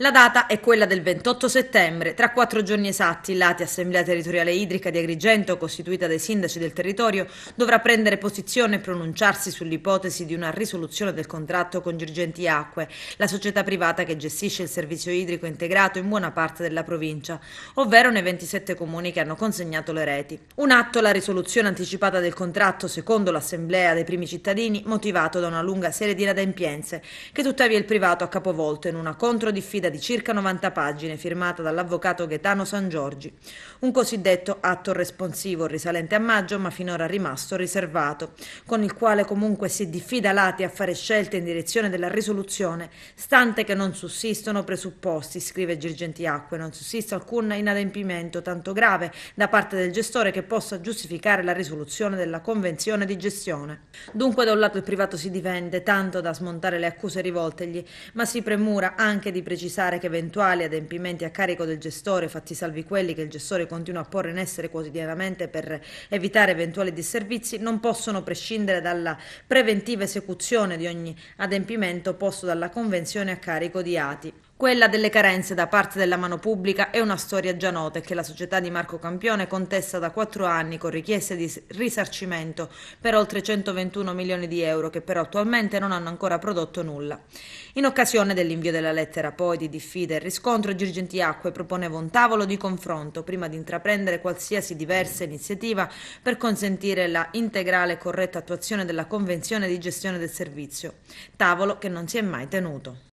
La data è quella del 28 settembre. Tra 4 giorni esatti, l'ATI, Assemblea Territoriale Idrica di Agrigento, costituita dai sindaci del territorio, dovrà prendere posizione e pronunciarsi sull'ipotesi di una risoluzione del contratto con Girgenti Acque, la società privata che gestisce il servizio idrico integrato in buona parte della provincia, ovvero nei 27 comuni che hanno consegnato le reti. Un atto, la risoluzione anticipata del contratto, secondo l'Assemblea dei primi cittadini, motivato da una lunga serie di inadempienze, che tuttavia il privato ha capovolto in una controdifida di circa 90 pagine firmata dall'avvocato Gaetano Sangiorgi, un cosiddetto atto responsivo risalente a maggio ma finora rimasto riservato, con il quale comunque si diffida l'ATI a fare scelte in direzione della risoluzione, stante che non sussistono presupposti, scrive Girgenti Acque, non sussiste alcun inadempimento tanto grave da parte del gestore che possa giustificare la risoluzione della convenzione di gestione. Dunque da un lato il privato si difende tanto da smontare le accuse rivoltegli, ma si premura anche di precisare che eventuali adempimenti a carico del gestore, fatti salvi quelli che il gestore continua a porre in essere quotidianamente per evitare eventuali disservizi, non possono prescindere dalla preventiva esecuzione di ogni adempimento posto dalla convenzione a carico di ATI. Quella delle carenze da parte della mano pubblica è una storia già nota e che la società di Marco Campione contesta da 4 anni con richieste di risarcimento per oltre 121 milioni di euro che però attualmente non hanno ancora prodotto nulla. In occasione dell'invio della lettera poi di diffida e riscontro, Girgenti Acque proponeva un tavolo di confronto prima di intraprendere qualsiasi diversa iniziativa per consentire la integrale e corretta attuazione della convenzione di gestione del servizio, tavolo che non si è mai tenuto.